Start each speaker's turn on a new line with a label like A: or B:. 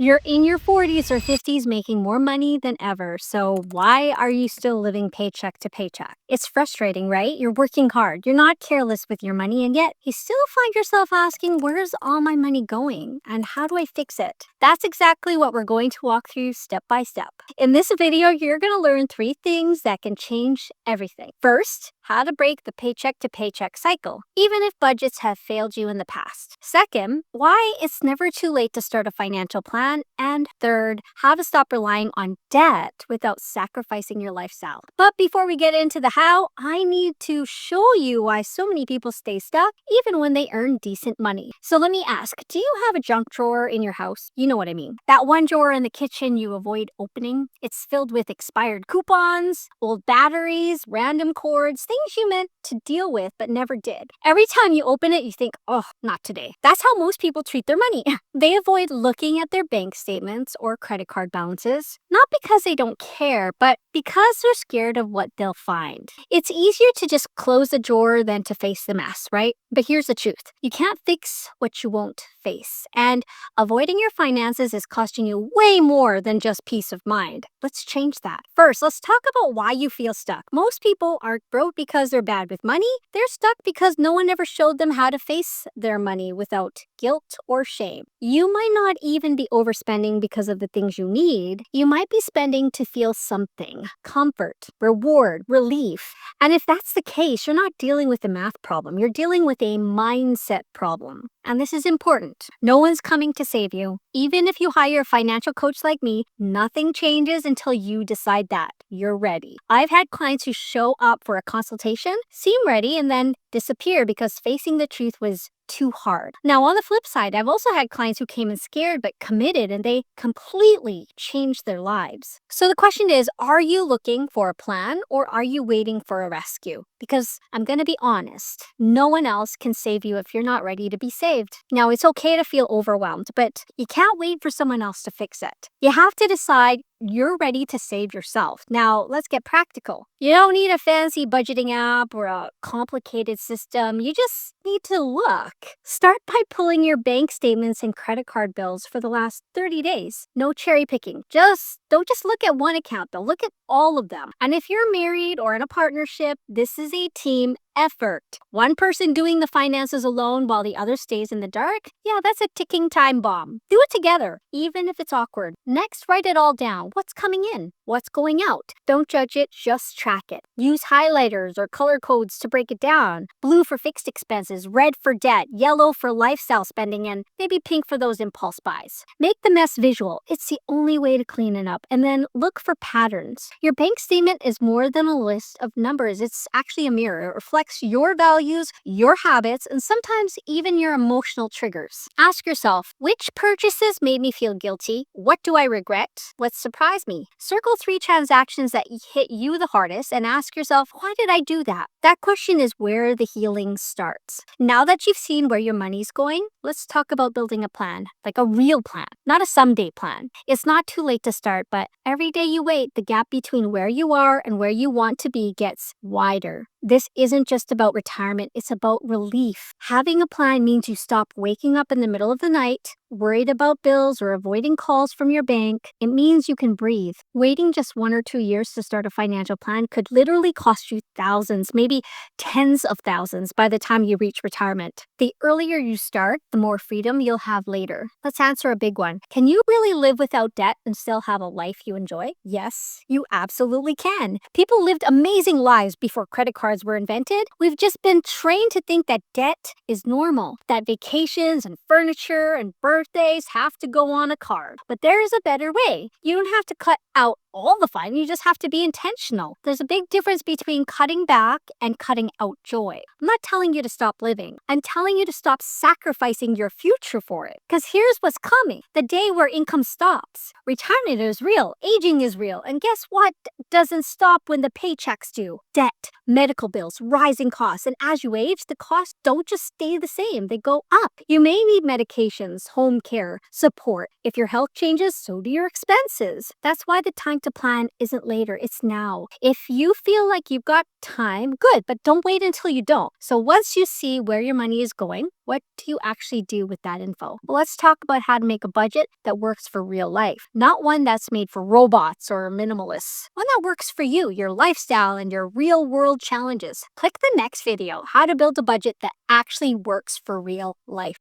A: You're in your 40s or 50s making more money than ever, so why are you still living paycheck to paycheck? It's frustrating, right? You're working hard, you're not careless with your money, and yet you still find yourself asking, where's all my money going? And how do I fix it? That's exactly what we're going to walk through step by step. In this video, you're going to learn 3 things that can change everything. First, how to break the paycheck to paycheck cycle, even if budgets have failed you in the past. Second, why it's never too late to start a financial plan. And third, how to stop relying on debt without sacrificing your lifestyle. But before we get into the how, I need to show you why so many people stay stuck even when they earn decent money. So let me ask, do you have a junk drawer in your house? You know what I mean. That one drawer in the kitchen you avoid opening. It's filled with expired coupons, old batteries, random cords, things you meant to deal with but never did. Every time you open it, you think, oh, not today. That's how most people treat their money. They avoid looking at their bank statements or credit card balances, not because they don't care, but because they're scared of what they'll find. It's easier to just close the drawer than to face the mess, right? But here's the truth. You can't fix what you won't face. And avoiding your finances is costing you way more than just peace of mind. Let's change that. First, let's talk about why you feel stuck. Most people aren't broke because they're bad with money. They're stuck because no one ever showed them how to face their money without guilt or shame. You might not even be overspending because of the things you need. You might be spending to feel something, comfort, reward, relief. And if that's the case, you're not dealing with a math problem. You're dealing with a mindset problem. And this is important. No one's coming to save you. Even if you hire a financial coach like me, nothing changes until you decide that you're ready. I've had clients who show up for a consultation, seem ready, and then disappear because facing the truth was too hard. Now, on the flip side, I've also had clients who came in scared but committed, and they completely changed their lives. So the question is, are you looking for a plan or are you waiting for a rescue? Because I'm going to be honest, no one else can save you if you're not ready to be saved. Now, it's okay to feel overwhelmed, but you can't wait for someone else to fix it. You have to decide you're ready to save yourself. Now, let's get practical. You don't need a fancy budgeting app or a complicated system. You just need to look. Start by pulling your bank statements and credit card bills for the last 30 days. No cherry picking. Don't just look at one account though. Look at all of them. And if you're married or in a partnership, this is a team effort. One person doing the finances alone while the other stays in the dark? Yeah, that's a ticking time bomb. Do it together, even if it's awkward. Next, write it all down. What's coming in? What's going out? Don't judge it, just track it. Use highlighters or color codes to break it down. Blue for fixed expenses, red for debt, yellow for lifestyle spending, and maybe pink for those impulse buys. Make the mess visual. It's the only way to clean it up. And then look for patterns. Your bank statement is more than a list of numbers. It's actually a mirror. It reflects your values, your habits, and sometimes even your emotional triggers. Ask yourself, which purchases made me feel guilty? What do I regret? What surprised me? Circle 3 transactions that hit you the hardest and ask yourself, why did I do that? That question is where the healing starts. Now that you've seen where your money's going, let's talk about building a plan, like a real plan, not a someday plan. It's not too late to start, but every day you wait, the gap between where you are and where you want to be gets wider. This isn't just about retirement, it's about relief. Having a plan means you stop waking up in the middle of the night, worried about bills or avoiding calls from your bank. It means you can breathe. Waiting just 1 or 2 years to start a financial plan could literally cost you thousands, maybe tens of thousands by the time you reach retirement. The earlier you start, the more freedom you'll have later. Let's answer a big one. Can you really live without debt and still have a life you enjoy? Yes, you absolutely can. People lived amazing lives before credit cards were invented. We've just been trained to think that debt is normal, that vacations and furniture and birthdays have to go on a card. But there is a better way. You don't have to cut out all the fun, you just have to be intentional. There's a big difference between cutting back and cutting out joy. I'm not telling you to stop living. I'm telling you to stop sacrificing your future for it. Because here's what's coming. The day where income stops. Retirement is real. Aging is real. And guess what doesn't stop when the paychecks do? Debt, medical bills, rising costs. And as you age, the costs don't just stay the same. They go up. You may need medications, home care, support. If your health changes, so do your expenses. That's why the time time to plan isn't later, it's now. If you feel like you've got time, good, but don't wait until you don't. So once you see where your money is going, what do you actually do with that info? Well, let's talk about how to make a budget that works for real life, not one that's made for robots or minimalists. One that works for you, your lifestyle, and your real world challenges. Click the next video, how to build a budget that actually works for real life.